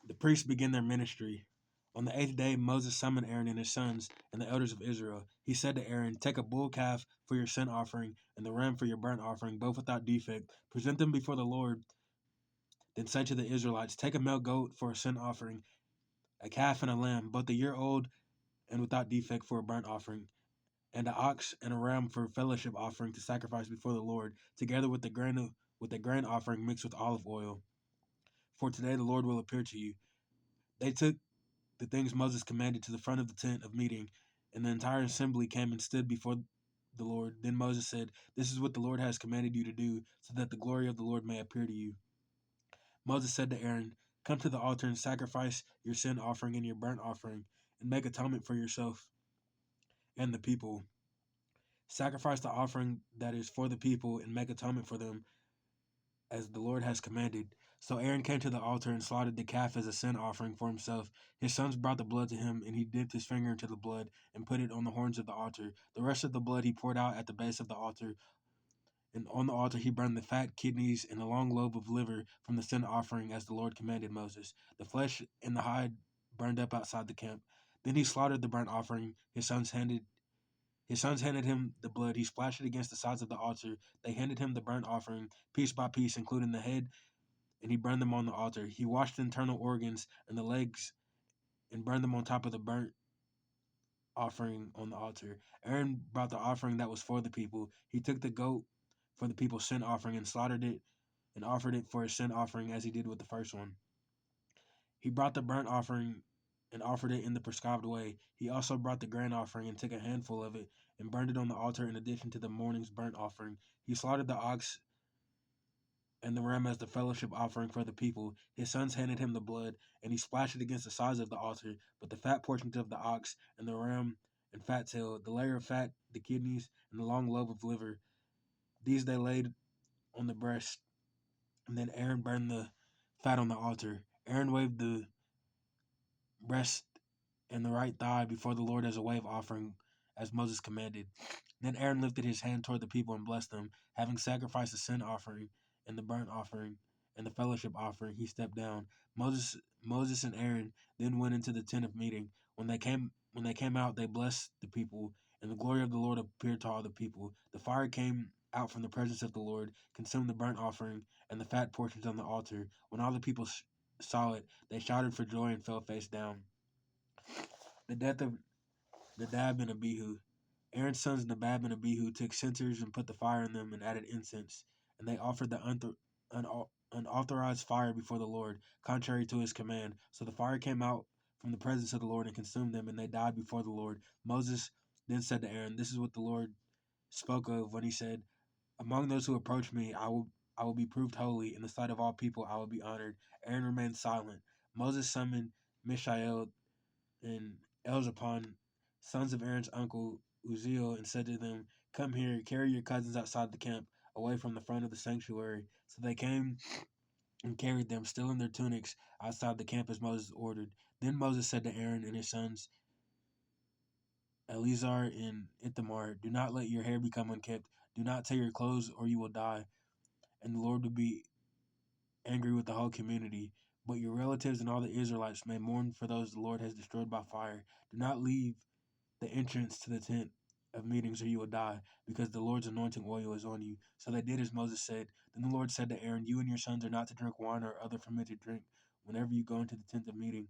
The priests began their ministry. On the eighth day, Moses summoned Aaron and his sons and the elders of Israel. He said to Aaron, "Take a bull calf for your sin offering and the ram for your burnt offering, both without defect. Present them before the Lord. Then say to the Israelites, Take a male goat for a sin offering, a calf and a lamb, both a year old and without defect for a burnt offering, and an ox and a ram for a fellowship offering to sacrifice before the Lord, together with the grain offering mixed with olive oil. For today the Lord will appear to you." They took the things Moses commanded to the front of the tent of meeting, and the entire assembly came and stood before the Lord. Then Moses said, "This is what the Lord has commanded you to do, so that the glory of the Lord may appear to you." Moses said to Aaron, "Come to the altar and sacrifice your sin offering and your burnt offering, and make atonement for yourself and the people. Sacrifice the offering that is for the people, and make atonement for them, as the Lord has commanded." So Aaron came to the altar and slaughtered the calf as a sin offering for himself. His sons brought the blood to him, and he dipped his finger into the blood and put it on the horns of the altar. The rest of the blood he poured out at the base of the altar, and on the altar he burned the fat, kidneys, and a long lobe of liver from the sin offering, as the Lord commanded Moses. The flesh and the hide burned up outside the camp. Then he slaughtered the burnt offering. His sons handed him the blood. He splashed it against the sides of the altar. They handed him the burnt offering, piece by piece, including the head, and he burned them on the altar. He washed the internal organs and the legs and burned them on top of the burnt offering on the altar. Aaron brought the offering that was for the people. He took the goat for the people's sin offering and slaughtered it and offered it for his sin offering as he did with the first one. He brought the burnt offering and offered it in the prescribed way. He also brought the grain offering and took a handful of it and burned it on the altar in addition to the morning's burnt offering. He slaughtered the ox and the ram as the fellowship offering for the people. His sons handed him the blood, and he splashed it against the sides of the altar. But the fat portions of the ox and the ram and fat tail, the layer of fat, the kidneys, and the long lobe of liver, these they laid on the breast. And then Aaron burned the fat on the altar. Aaron waved the breast and the right thigh before the Lord as a wave offering, as Moses commanded. Then Aaron lifted his hand toward the people and blessed them. Having sacrificed the sin offering and the burnt offering and the fellowship offering, he stepped down. Moses and Aaron then went into the tent of meeting. When they came out, they blessed the people, and the glory of the Lord appeared to all the people. The fire came out from the presence of the Lord, consumed the burnt offering and the fat portions on the altar. When all the people saw it, they shouted for joy and fell face down. The death of Nadab and Abihu. Aaron's sons Nadab and Abihu took censers and put the fire in them and added incense, and they offered the unauthorized fire before the Lord, contrary to his command. So the fire came out from the presence of the Lord and consumed them, and they died before the Lord. Moses then said to Aaron, "This is what the Lord spoke of when he said, 'Among those who approach me, I will be proved holy. In the sight of all people, I will be honored.'" Aaron remained silent. Moses summoned Mishael and Elzaphan, sons of Aaron's uncle Uzziel, and said to them, "Come here, carry your cousins outside the camp, away from the front of the sanctuary." So they came and carried them, still in their tunics, outside the camp as Moses ordered. Then Moses said to Aaron and his sons, Eleazar and Ithamar, "Do not let your hair become unkempt. Do not tear your clothes, or you will die, and the Lord will be angry with the whole community. But your relatives and all the Israelites may mourn for those the Lord has destroyed by fire. Do not leave the entrance to the tent of meetings, or you will die, because the Lord's anointing oil is on you." So they did as Moses said. Then the Lord said to Aaron, "You and your sons are not to drink wine or other fermented drink whenever you go into the tent of meeting,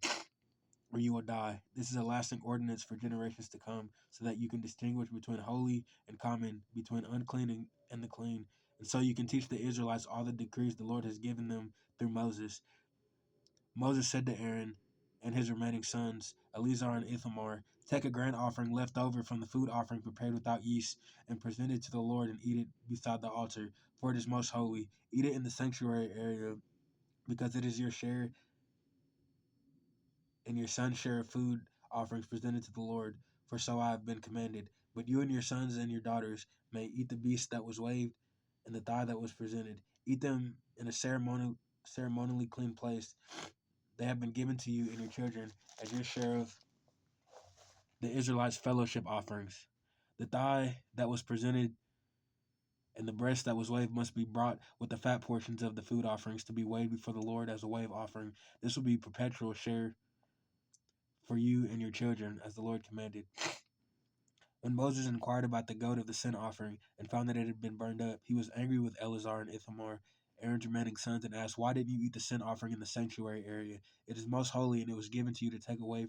or you will die. This is a lasting ordinance for generations to come, so that you can distinguish between holy and common, between unclean and the clean. And so you can teach the Israelites all the decrees the Lord has given them through Moses." Moses said to Aaron and his remaining sons, Eleazar and Ithamar, "Take a grain offering left over from the food offering prepared without yeast, and present it to the Lord and eat it beside the altar, for it is most holy. Eat it in the sanctuary area, because it is your share and your son's share of food offerings presented to the Lord, for so I have been commanded. But you and your sons and your daughters may eat the beast that was waved and the thigh that was presented. Eat them in a ceremonially clean place. They have been given to you and your children as your share of the Israelites' fellowship offerings. The thigh that was presented And the breast that was waved must be brought with the fat portions of the food offerings to be waved before the Lord as a wave offering. This will be perpetual share for you and your children, as the Lord commanded. When Moses inquired about the goat of the sin offering and found that it had been burned up, he was angry with Eleazar and Ithamar, Aaron's remaining sons, and asked, "Why didn't you eat the sin offering in the sanctuary area? It is most holy, and it was given to you to take away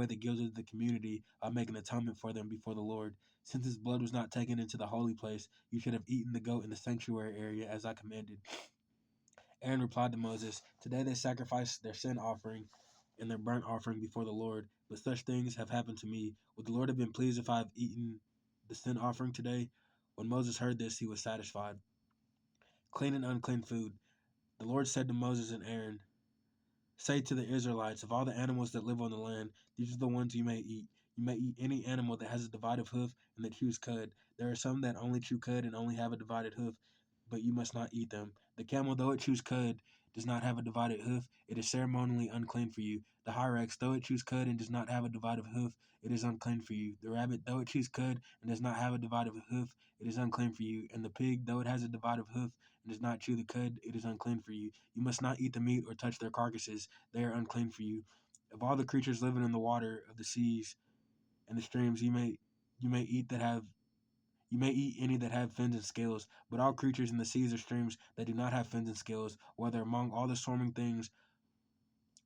the guilt of the community by making atonement for them before the Lord. Since his blood was not taken into the holy place, you should have eaten the goat in the sanctuary area as I commanded." Aaron replied to Moses, "Today they sacrificed their sin offering and their burnt offering before the Lord, but such things have happened to me. Would the Lord have been pleased if I have eaten the sin offering today?" When Moses heard this, he was satisfied. Clean and unclean food. The Lord said to Moses and Aaron, "Say to the Israelites, of all the animals that live on the land, these are the ones you may eat. You may eat any animal that has a divided hoof and that chews cud. There are some that only chew cud and only have a divided hoof, but you must not eat them. The camel, though it chews cud, does not have a divided hoof. It is ceremonially unclean for you. The hyrax, though it chews cud and does not have a divided hoof, it is unclean for you. The rabbit, though it chews cud and does not have a divided hoof, it is unclean for you. And the pig, though it has a divided hoof and does not chew the cud, it is unclean for you. You must not eat the meat or touch their carcasses. They are unclean for you. Of all the creatures living in the water of the seas and the streams, you may eat any that have fins and scales, but all creatures in the seas or streams that do not have fins and scales, whether among all the swarming things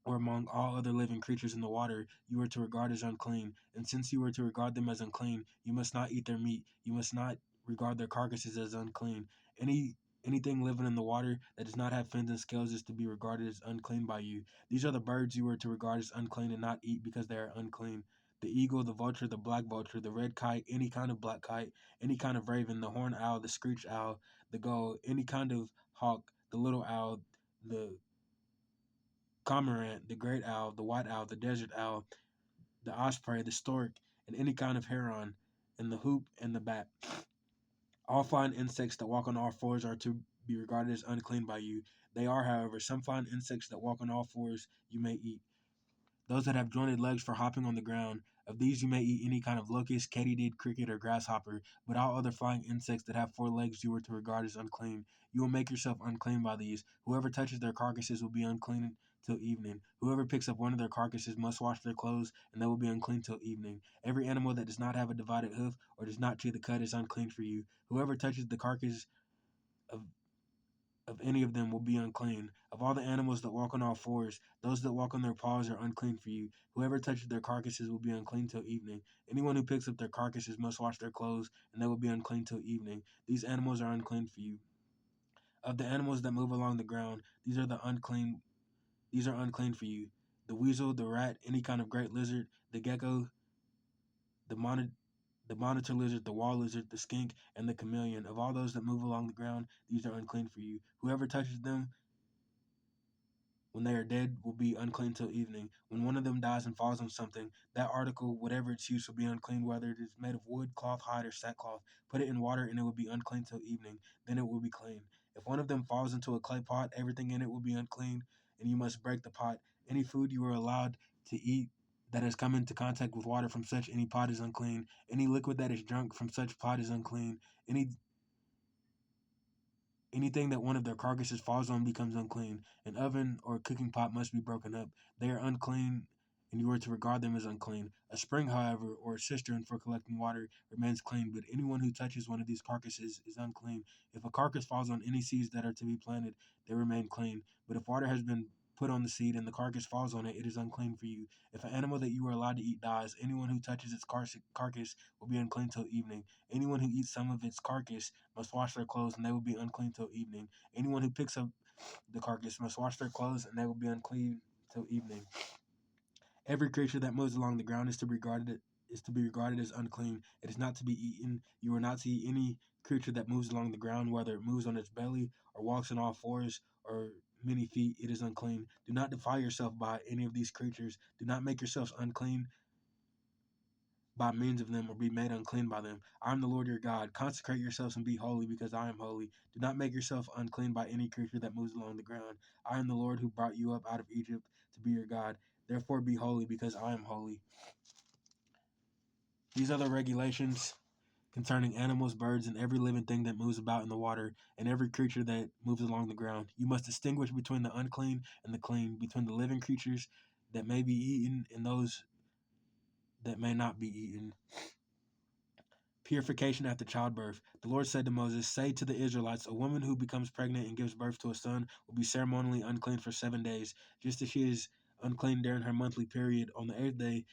or among all other living creatures in the water, you are to regard as unclean. And since you are to regard them as unclean, you must not eat their meat. You must not regard their carcasses as unclean. Anything living in the water that does not have fins and scales is to be regarded as unclean by you. These are the birds you are to regard as unclean and not eat because they are unclean: the eagle, the vulture, the black vulture, the red kite, any kind of black kite, any kind of raven, the horned owl, the screech owl, the gull, any kind of hawk, the little owl, the cormorant, the great owl, the white owl, the desert owl, the osprey, the stork, and any kind of heron, and the hoop and the bat. All flying insects that walk on all fours are to be regarded as unclean by you. They are, however, some flying insects that walk on all fours you may eat. Those that have jointed legs for hopping on the ground, of these you may eat any kind of locust, katydid, cricket, or grasshopper, but all other flying insects that have 4 legs you are to regard as unclean. You will make yourself unclean by these. Whoever touches their carcasses will be unclean till evening. Whoever picks up one of their carcasses must wash their clothes, and they will be unclean till evening. Every animal that does not have a divided hoof or does not chew the cud is unclean for you. Whoever touches the carcass of any of them will be unclean. Of all the animals that walk on all fours, those that walk on their paws are unclean for you. Whoever touches their carcasses will be unclean till evening. Anyone who picks up their carcasses must wash their clothes, and they will be unclean till evening. These animals are unclean for you. Of the animals that move along the ground, these are unclean for you: the weasel, the rat, any kind of great lizard, the gecko, the monitor lizard, the wall lizard, the skink, and the chameleon. Of all those that move along the ground, these are unclean for you. Whoever touches them when they are dead will be unclean till evening. When one of them dies and falls on something, that article, whatever its use, will be unclean, whether it is made of wood, cloth, hide, or sackcloth. Put it in water, and it will be unclean till evening. Then it will be clean. If one of them falls into a clay pot, everything in it will be unclean, and you must break the pot. Any food you are allowed to eat that has come into contact with water from such any pot is unclean. Any liquid that is drunk from such pot is unclean. Anything that one of their carcasses falls on becomes unclean. An oven or a cooking pot must be broken up. They are unclean, and you are to regard them as unclean. A spring, however, or a cistern for collecting water remains clean, but anyone who touches one of these carcasses is unclean. If a carcass falls on any seeds that are to be planted, they remain clean. But if water has been put on the seed and the carcass falls on it, it is unclean for you. If an animal that you are allowed to eat dies, anyone who touches its carcass will be unclean till evening. Anyone who eats some of its carcass must wash their clothes, and they will be unclean till evening. Anyone who picks up the carcass must wash their clothes, and they will be unclean till evening. Every creature that moves along the ground is to be regarded as unclean. It is not to be eaten. You are not to eat any creature that moves along the ground, whether it moves on its belly or walks on all fours or many feet. It is unclean. Do not defile yourself by any of these creatures. Do not make yourselves unclean by means of them or be made unclean by them. I am the Lord your God. Consecrate yourselves and be holy, because I am holy. Do not make yourself unclean by any creature that moves along the ground. I am the Lord who brought you up out of Egypt to be your God. Therefore be holy, because I am holy. These are the regulations concerning animals, birds, and every living thing that moves about in the water, and every creature that moves along the ground. You must distinguish between the unclean and the clean, between the living creatures that may be eaten and those that may not be eaten. Purification after childbirth. The Lord said to Moses, "Say to the Israelites, a woman who becomes pregnant and gives birth to a son will be ceremonially unclean for 7 days, just as she is unclean during her monthly period. On the eighth day,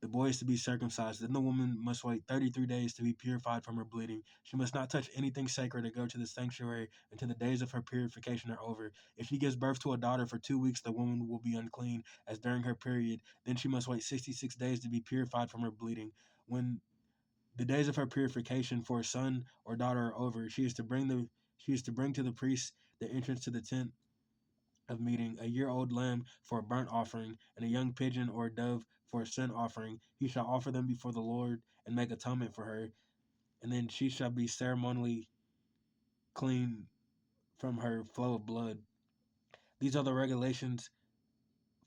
the boy is to be circumcised. Then the woman must wait 33 days to be purified from her bleeding. She must not touch anything sacred or go to the sanctuary until the days of her purification are over. If she gives birth to a daughter for 2 weeks, the woman will be unclean as during her period. Then she must wait 66 days to be purified from her bleeding. When the days of her purification for a son or daughter are over, she is to bring to the priest the entrance to the tent of meeting, a year-old lamb for a burnt offering, and a young pigeon or a dove for a sin offering. He shall offer them before the Lord and make atonement for her, and then she shall be ceremonially clean from her flow of blood. These are the regulations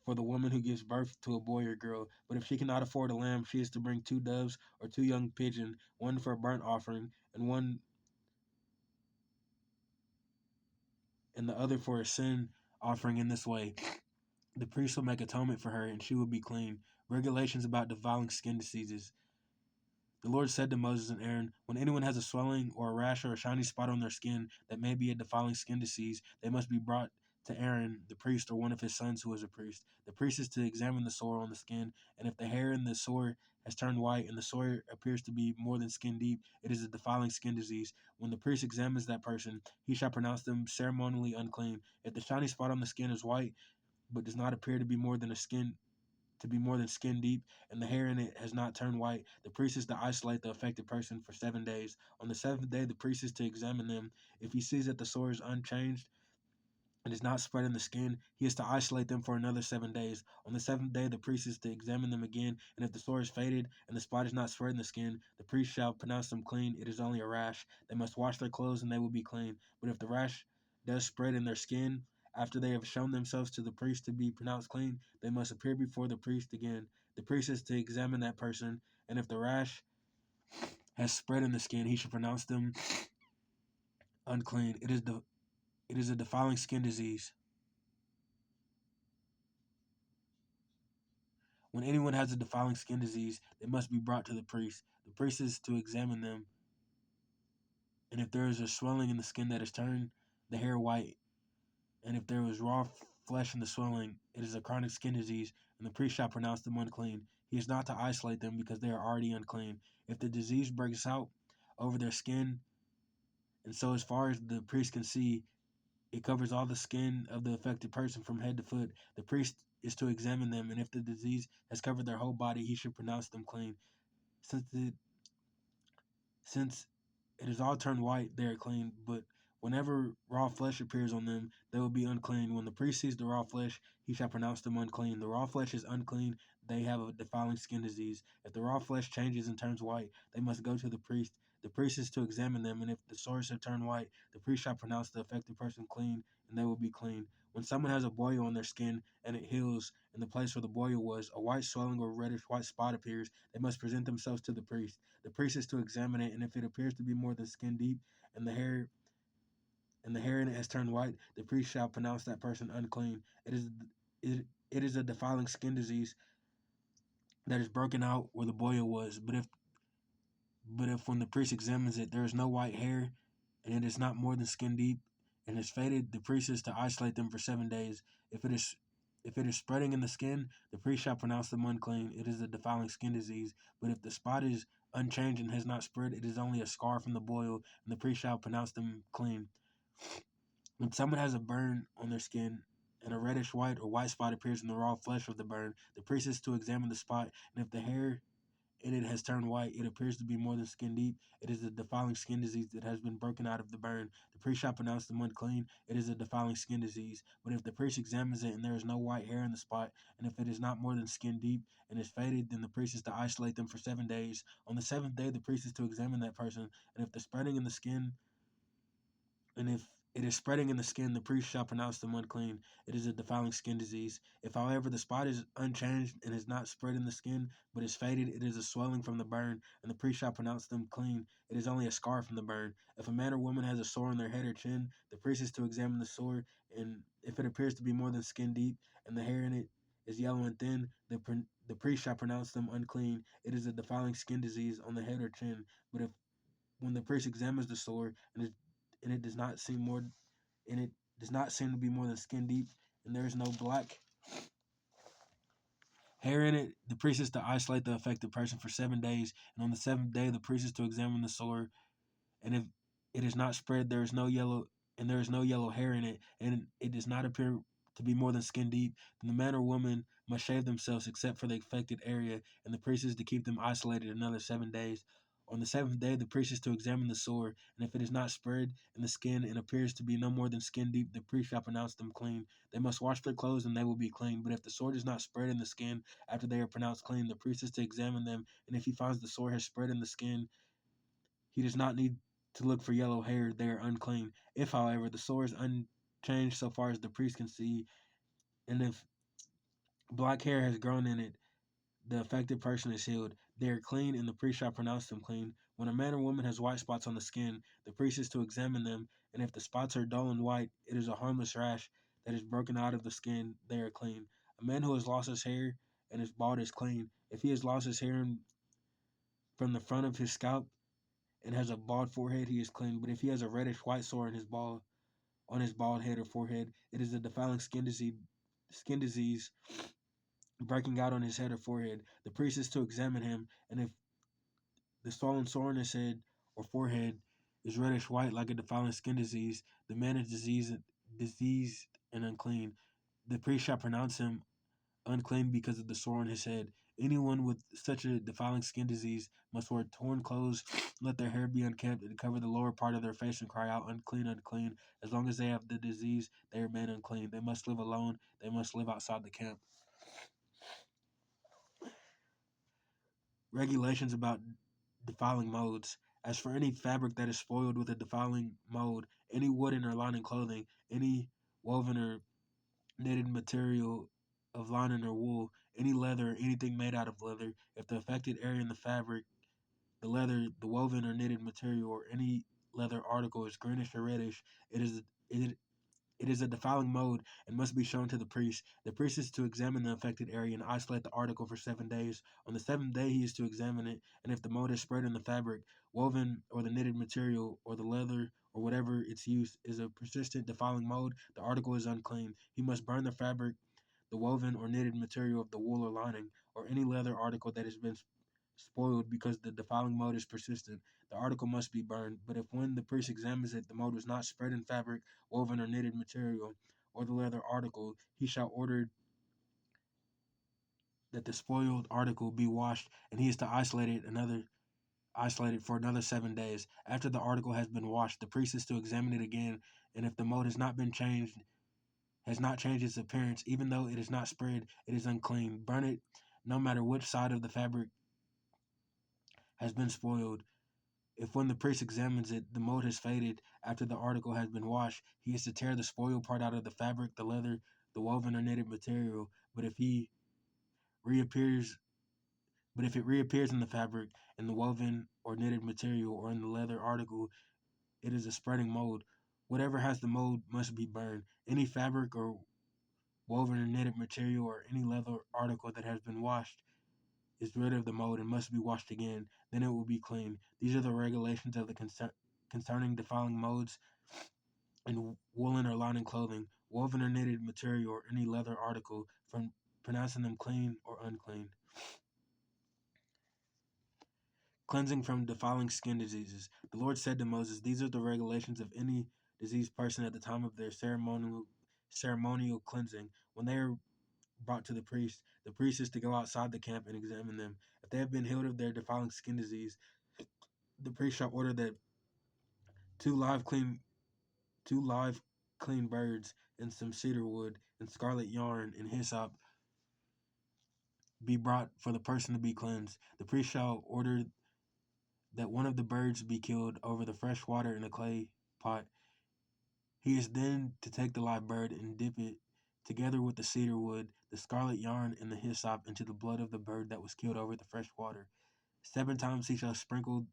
for the woman who gives birth to a boy or girl. But if she cannot afford a lamb, she is to bring 2 doves or 2 young pigeons, one for a burnt offering and the other for a sin offering. In this way, the priest will make atonement for her, and she will be clean. Regulations about defiling skin diseases. The Lord said to Moses and Aaron, when anyone has a swelling or a rash or a shiny spot on their skin that may be a defiling skin disease, they must be brought to Aaron, the priest, or one of his sons who is a priest. The priest is to examine the sore on the skin, and if the hair in the sore has turned white and the sore appears to be more than skin deep, it is a defiling skin disease. When the priest examines that person, he shall pronounce them ceremonially unclean. If the shiny spot on the skin is white, but does not appear to be more than skin deep, and the hair in it has not turned white, the priest is to isolate the affected person for 7 days. On the seventh day, the priest is to examine them. If he sees that the sore is unchanged and is not spreading the skin, he is to isolate them for another 7 days. On the seventh day, the priest is to examine them again, and if the sore is faded and the spot is not spreading the skin, the priest shall pronounce them clean. It is only a rash. They must wash their clothes, and they will be clean. But if the rash does spread in their skin, after they have shown themselves to the priest to be pronounced clean, they must appear before the priest again. The priest is to examine that person, and if the rash has spread in the skin, he should pronounce them unclean. It is a defiling skin disease. When anyone has a defiling skin disease, they must be brought to the priest. The priest is to examine them, and if there is a swelling in the skin that has turned the hair white, and if there is raw flesh in the swelling, it is a chronic skin disease, and the priest shall pronounce them unclean. He is not to isolate them because they are already unclean. If the disease breaks out over their skin, and so as far as the priest can see, it covers all the skin of the affected person from head to foot, the priest is to examine them, and if the disease has covered their whole body, he should pronounce them clean. Since it since it is all turned white, they are clean. But whenever raw flesh appears on them, they will be unclean. When the priest sees the raw flesh, he shall pronounce them unclean. The raw flesh is unclean. They have a defiling skin disease. If the raw flesh changes and turns white, they must go to the priest. The priest is to examine them, and if the sores have turned white, the priest shall pronounce the affected person clean, and they will be clean. When someone has a boil on their skin and it heals in the place where the boil was, a white swelling or reddish white spot appears, they must present themselves to the priest. The priest is to examine it, and if it appears to be more than skin deep, and the hair in it has turned white, the priest shall pronounce that person unclean. It is a defiling skin disease that is broken out where the boil was. But if when the priest examines it there is no white hair, and it is not more than skin deep, and is faded, the priest is to isolate them for 7 days. If it is spreading in the skin, the priest shall pronounce them unclean. It is a defiling skin disease. But if the spot is unchanged and has not spread, it is only a scar from the boil, and the priest shall pronounce them clean. When someone has a burn on their skin, and a reddish white or white spot appears in the raw flesh of the burn, the priest is to examine the spot, and if the hair in it has turned white, it appears to be more than skin deep, it is a defiling skin disease that has been broken out of the burn. The priest shall pronounce them unclean. It is a defiling skin disease. But if the priest examines it and there is no white hair in the spot, and if it is not more than skin deep and is faded, then the priest is to isolate them for 7 days. On the seventh day, the priest is to examine that person, and if the spreading in the skin, and if it is spreading in the skin, the priest shall pronounce them unclean. It is a defiling skin disease. If, however, the spot is unchanged and is not spread in the skin, but is faded, it is a swelling from the burn, and the priest shall pronounce them clean. It is only a scar from the burn. If a man or woman has a sore on their head or chin, the priest is to examine the sore, and if it appears to be more than skin deep, and the hair in it is yellow and thin, the priest shall pronounce them unclean. It is a defiling skin disease on the head or chin. But if when the priest examines the sore and it does not seem more and it does not seem to be more than skin deep, and there is no black hair in it, the priest is to isolate the affected person for 7 days, and on the seventh day the priest is to examine the sore, and if it is not spread, there is no yellow hair in it, and it does not appear to be more than skin deep, then the man or woman must shave themselves except for the affected area, and the priest is to keep them isolated another 7 days. On the seventh day, the priest is to examine the sore, and if it is not spread in the skin and appears to be no more than skin deep, the priest shall pronounce them clean. They must wash their clothes, and they will be clean. But if the sore does not spread in the skin after they are pronounced clean, the priest is to examine them, and if he finds the sore has spread in the skin, he does not need to look for yellow hair. They are unclean. If, however, the sore is unchanged so far as the priest can see, and if black hair has grown in it, the affected person is healed. They are clean, and the priest shall pronounce them clean. When a man or woman has white spots on the skin, the priest is to examine them, and if the spots are dull and white, it is a harmless rash that is broken out of the skin. They are clean. A man who has lost his hair and is bald is clean. If he has lost his hair from the front of his scalp and has a bald forehead, he is clean. But if he has a reddish white sore on his bald head or forehead, it is a defiling skin disease breaking out on his head or forehead. The priest is to examine him, and if the swollen sore on his head or forehead is reddish white like a defiling skin disease, the man is diseased and unclean. The priest shall pronounce him unclean because of the sore on his head. Anyone with such a defiling skin disease must wear torn clothes, let their hair be unkempt, and cover the lower part of their face and cry out, unclean, unclean. As long as they have the disease, they remain unclean. They must live alone. They must live outside the camp. Regulations about defiling modes. As for any fabric that is spoiled with a defiling mode, any wooden or lining clothing, any woven or knitted material of lining or wool, any leather, or anything made out of leather, if the affected area in the fabric, the leather, the woven or knitted material, or any leather article is greenish or reddish, it it is a defiling mode and must be shown to the priest. The priest is to examine the affected area and isolate the article for 7 days. On the seventh day, he is to examine it, and if the mold is spread in the fabric, woven, or the knitted material, or the leather, or whatever its use is a persistent defiling mold, the article is unclean. He must burn the fabric, the woven or knitted material of the wool or lining, or any leather article that has been spoiled because the defiling mold is persistent. The article must be burned, but if when the priest examines it, the mold was not spread in fabric, woven, or knitted material, or the leather article, he shall order that the spoiled article be washed, and he is to isolate it for another 7 days. After the article has been washed, the priest is to examine it again, and if the mold has not changed its appearance, even though it is not spread, it is unclean. Burn it, no matter which side of the fabric has been spoiled. If when the priest examines it, the mold has faded after the article has been washed, he is to tear the spoiled part out of the fabric, the leather, the woven or knitted material. Reappears, but if it reappears in the fabric, in the woven or knitted material, or in the leather article, it is a spreading mold. Whatever has the mold must be burned. Any fabric or woven or knitted material or any leather article that has been washed is rid of the mold and must be washed again. Then it will be clean. These are the regulations of the concerning defiling molds in woolen or lining clothing, woven or knitted material, or any leather article, from pronouncing them clean or unclean. Cleansing from defiling skin diseases. The Lord said to Moses, "These are the regulations of any diseased person at the time of their ceremonial cleansing. When they are brought to the priest is to go outside the camp and examine them. If they have been healed of their defiling skin disease, the priest shall order that two live clean two live clean birds and some cedar wood and scarlet yarn and hyssop be brought for the person to be cleansed. The priest shall order that one of the birds be killed over the fresh water in a clay pot. He is then to take the live bird and dip it together with the cedar wood, the scarlet yarn, and the hyssop into the blood of the bird that was killed over the fresh water. 7 times he shall sprinkle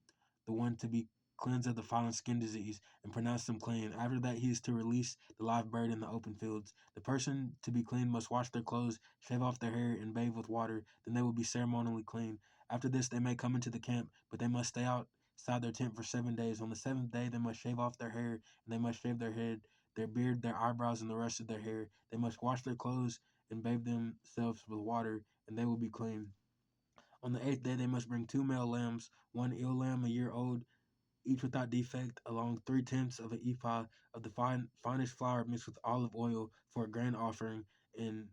the one to be cleansed of the fallen skin disease, and pronounce them clean. After that he is to release the live bird in the open fields. The person to be clean must wash their clothes, shave off their hair, and bathe with water. Then they will be ceremonially clean. After this they may come into the camp, but they must stay outside their tent for 7 days. On the seventh day they must shave off their hair, and they must shave their head, their beard, their eyebrows, and the rest of their hair. They must wash their clothes and bathe themselves with water, and they will be clean. On the 8th day they must bring 2 male lambs, one ewe lamb a year old, each without defect, along 3/10 of an ephah of the finest flour mixed with olive oil for a grain offering, and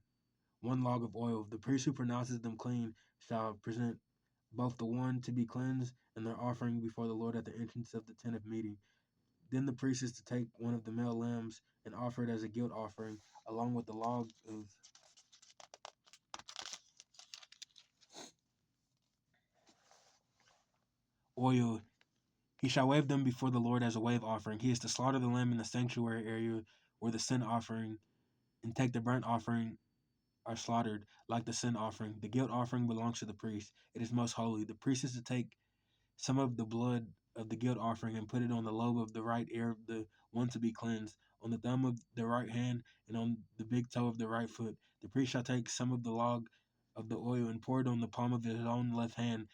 1 log of oil. The priest who pronounces them clean shall present both the one to be cleansed and their offering before the Lord at the entrance of the tent of meeting. Then the priest is to take one of the male lambs and offer it as a guilt offering, along with the log of oil. He shall wave them before the Lord as a wave offering. He is to slaughter the lamb in the sanctuary area where the sin offering and take the burnt offering are slaughtered like the sin offering. The guilt offering belongs to the priest. It is most holy. The priest is to take some of the blood of the guilt offering and put it on the lobe of the right ear of the one to be cleansed, on the thumb of the right hand, and on the big toe of the right foot. The priest shall take some of the log of the oil and pour it on the palm of his own left hand,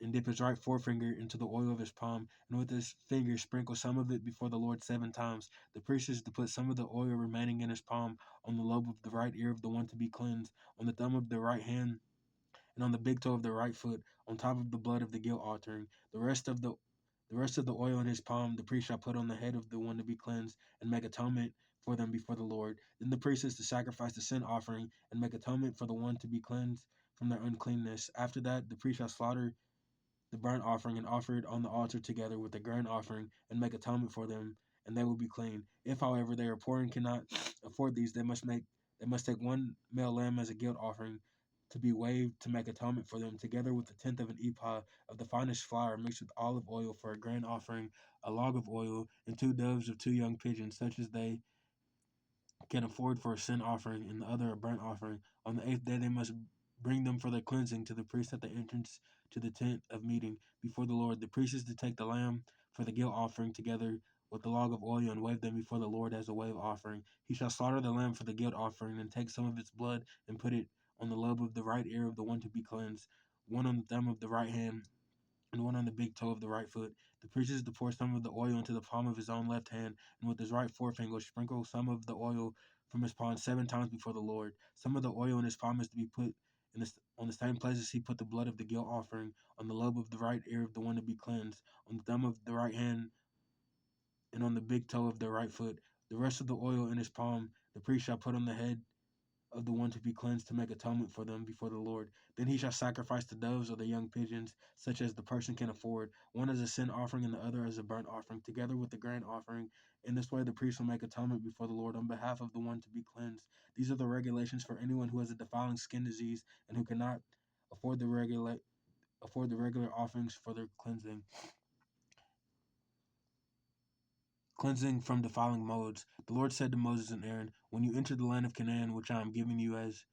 and dip his right forefinger into the oil of his palm, and with his finger sprinkle some of it before the Lord 7 times. The priest is to put some of the oil remaining in his palm on the lobe of the right ear of the one to be cleansed, on the thumb of the right hand, and on the big toe of the right foot, on top of the blood of the guilt offering. The rest of the oil in his palm the priest shall put on the head of the one to be cleansed, and make atonement for them before the Lord. Then the priest is to sacrifice the sin offering, and make atonement for the one to be cleansed from their uncleanness. After that the priest shall slaughter the burnt offering and offer it on the altar together with the grain offering, and make atonement for them, and they will be clean. If, however, they are poor and cannot afford these, they must take 1 male lamb as a guilt offering to be waved to make atonement for them, together with 1/10 of an ephah of the finest flour mixed with olive oil for a grain offering, a log of oil, and 2 doves of 2 young pigeons, such as they can afford for a sin offering, and the other a burnt offering. On the 8th day they must bring them for their cleansing to the priest at the entrance to the tent of meeting before the Lord. The priest is to take the lamb for the guilt offering together with the log of oil, and wave them before the Lord as a wave offering. He shall slaughter the lamb for the guilt offering, and take some of its blood and put it on the lobe of the right ear of the one to be cleansed, one on the thumb of the right hand, and one on the big toe of the right foot. The priest is to pour some of the oil into the palm of his own left hand, and with his right forefinger sprinkle some of the oil from his palm 7 times before the Lord. Some of the oil in his palm is to be put on the same places he put the blood of the guilt offering, on the lobe of the right ear of the one to be cleansed, on the thumb of the right hand, and on the big toe of the right foot. The rest of the oil in his palm the priest shall put on the head of the one to be cleansed, to make atonement for them before the Lord. Then he shall sacrifice the doves or the young pigeons, such as the person can afford, one as a sin offering and the other as a burnt offering, together with the grain offering. In this way the priest will make atonement before the Lord on behalf of the one to be cleansed. These are the regulations for anyone who has a defiling skin disease and who cannot afford the regular offerings for their cleansing. Cleansing from defiling modes. The Lord said to Moses and Aaron, "When you enter the land of Canaan, which I am giving you as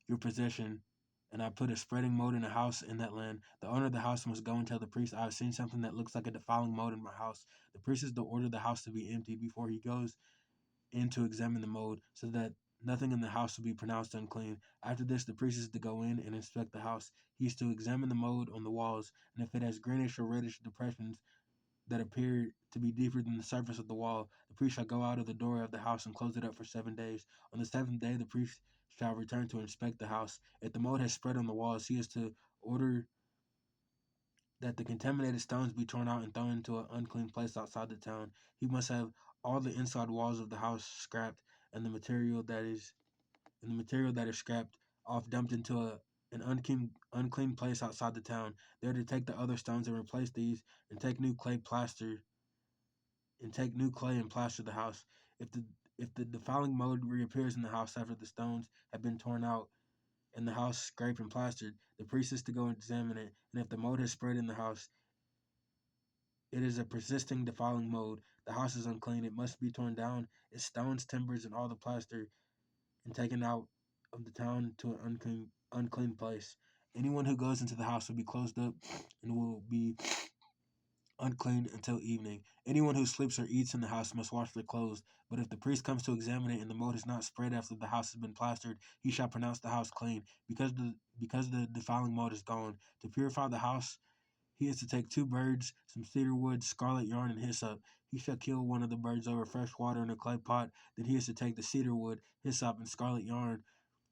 your possession, and I put a spreading mold in a house in that land, the owner of the house must go and tell the priest, I have seen something that looks like a defiling mold in my house. The priest is to order the house to be emptied before he goes in to examine the mold, so that nothing in the house will be pronounced unclean. After this, the priest is to go in and inspect the house. He is to examine the mold on the walls, and if it has greenish or reddish depressions that appear to be deeper than the surface of the wall, the priest shall go out of the door of the house and close it up for 7 days. On the seventh day, the priest shall return to inspect the house. If the mold has spread on the walls, he is to order that the contaminated stones be torn out and thrown into an unclean place outside the town. He must have all the inside walls of the house scrapped, and the material that is scrapped off dumped into an unclean place outside the town. They are to take the other stones and replace these, and take new clay and plaster the house. If the defiling mold reappears in the house after the stones have been torn out and the house scraped and plastered, the priest is to go and examine it. And if the mold has spread in the house, it is a persisting defiling mold. The house is unclean. It must be torn down, its stones, timbers, and all the plaster, and taken out of the town to an unclean place. Anyone who goes into the house will be closed up and will be unclean until evening. Anyone who sleeps or eats in the house must wash their clothes. But if the priest comes to examine it and the mold has not spread after the house has been plastered, he shall pronounce the house clean, because the defiling mold is gone. To purify the house, he is to take 2 birds, some cedar wood, scarlet yarn, and hyssop. He shall kill one of the birds over fresh water in a clay pot. Then he is to take the cedar wood, hyssop, and scarlet yarn,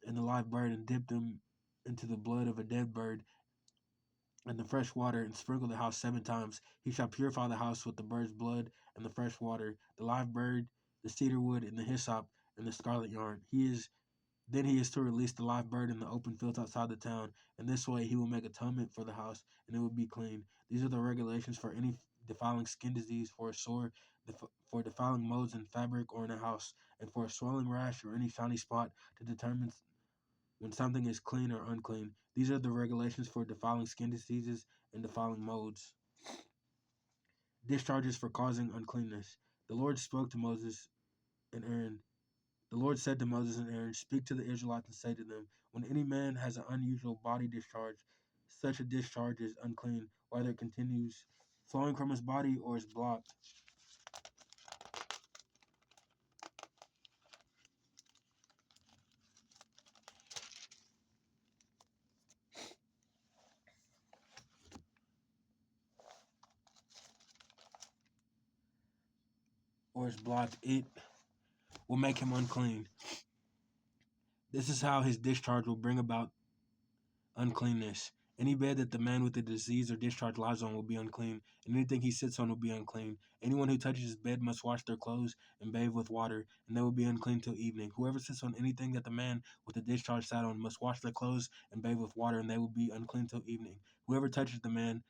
and the live bird, and dip them into the blood of a dead bird and the fresh water, and sprinkle the house 7 times. He shall purify the house with the bird's blood and the fresh water, the live bird, the cedar wood, and the hyssop, and the scarlet yarn. He is to release the live bird in the open fields outside the town. In this way he will make atonement for the house, and it will be clean. These are the regulations for any defiling skin disease, for a sore, for defiling moles in fabric or in a house, and for a swelling rash or any shiny spot, to determine when something is clean or unclean. These are the regulations for defiling skin diseases and defiling molds. Discharges for causing uncleanness. The Lord spoke to Moses and Aaron. The Lord said to Moses and Aaron, "Speak to the Israelites and say to them, when any man has an unusual body discharge, such a discharge is unclean, whether it continues flowing from his body or is blocked. It will make him unclean. This is how his discharge will bring about uncleanness. Any bed that the man with the disease or discharge lies on will be unclean, and anything he sits on will be unclean. Anyone who touches his bed must wash their clothes and bathe with water, and they will be unclean till evening. Whoever sits on anything that the man with the discharge sat on must wash their clothes and bathe with water, and they will be unclean till evening. Whoever touches the man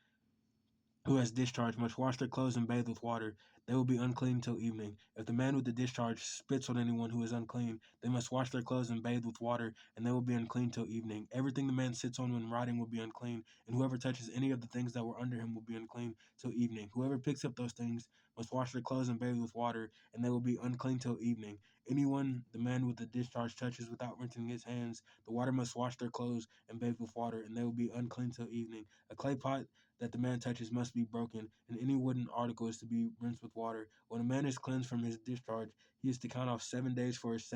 who has discharge must wash their clothes and bathe with water. They will be unclean till evening. If the man with the discharge spits on anyone who is unclean, they must wash their clothes and bathe with water, and they will be unclean till evening. Everything the man sits on when riding will be unclean, and whoever touches any of the things that were under him will be unclean till evening. Whoever picks up those things must wash their clothes and bathe with water, and they will be unclean till evening. Anyone the man with the discharge touches without rinsing his hands, the water must wash their clothes and bathe with water, and they will be unclean till evening. A clay pot that the man touches must be broken, and any wooden article is to be rinsed with water. When a man is cleansed from his discharge, he is to count off 7 days for his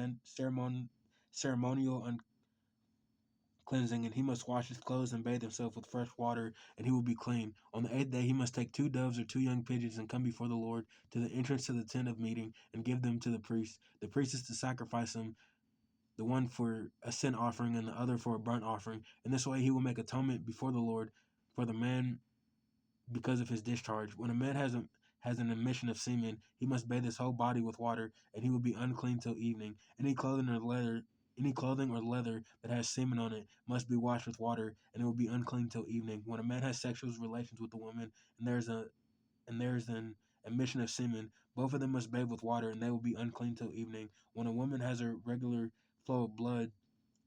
ceremonial cleansing, and he must wash his clothes and bathe himself with fresh water, and he will be clean. On the 8th day he must take 2 doves or 2 young pigeons and come before the Lord to the entrance to the tent of meeting and give them to the priest. The priest is to sacrifice them, the one for a sin offering and the other for a burnt offering. In this way he will make atonement before the Lord for the man because of his discharge. When a man has an emission of semen, he must bathe his whole body with water, and he will be unclean till evening. Any clothing or leather that has semen on it must be washed with water, and it will be unclean till evening. When a man has sexual relations with a woman, and there is an emission of semen, both of them must bathe with water, and they will be unclean till evening. When a woman has a regular flow of blood,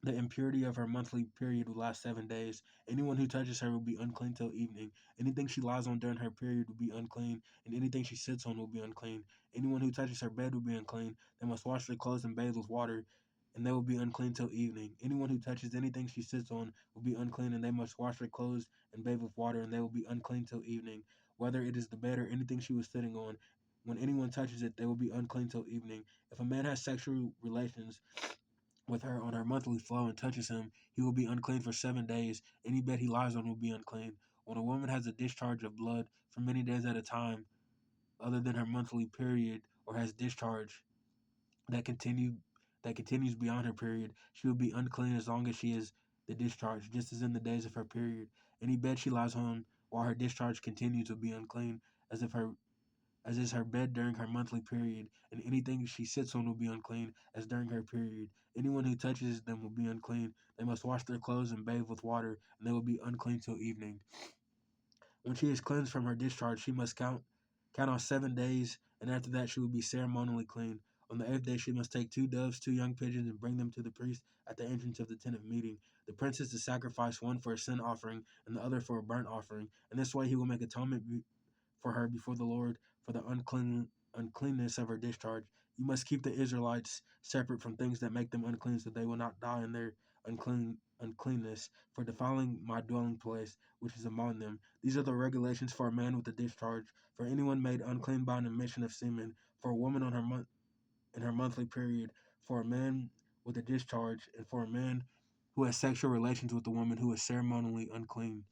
the impurity of her monthly period will last 7 days. Anyone who touches her will be unclean till evening. Anything she lies on during her period will be unclean, and anything she sits on will be unclean. Anyone who touches her bed will be unclean. They must wash their clothes and bathe with water, and they will be unclean till evening. Anyone who touches anything she sits on will be unclean, and they must wash their clothes and bathe with water, and they will be unclean till evening. Whether it is the bed or anything she was sitting on, when anyone touches it, they will be unclean till evening. If a man has sexual relations with her on her monthly flow and touches him, he will be unclean for 7 days. Any bed he lies on will be unclean. When a woman has a discharge of blood for many days at a time, other than her monthly period, or has discharge that continue that continues beyond her period, she will be unclean as long as she is the discharge, just as in the days of her period. Any bed she lies on while her discharge continues will be unclean, as is her bed during her monthly period, and anything she sits on will be unclean, as during her period. Anyone who touches them will be unclean. They must wash their clothes and bathe with water, and they will be unclean till evening. When she is cleansed from her discharge, she must count on 7 days, and after that she will be ceremonially clean. On the 8th day she must take 2 doves, 2 young pigeons, and bring them to the priest at the entrance of the tent of meeting. The prince is to sacrifice one for a sin offering and the other for a burnt offering. In this way he will make atonement for her before the Lord for the uncleanness of her discharge. You must keep the Israelites separate from things that make them unclean, so they will not die in their uncleanness for defiling my dwelling place, which is among them. These are the regulations for a man with a discharge, for anyone made unclean by an emission of semen, for a woman on her in her monthly period, for a man with a discharge, and for a man who has sexual relations with a woman who is ceremonially unclean.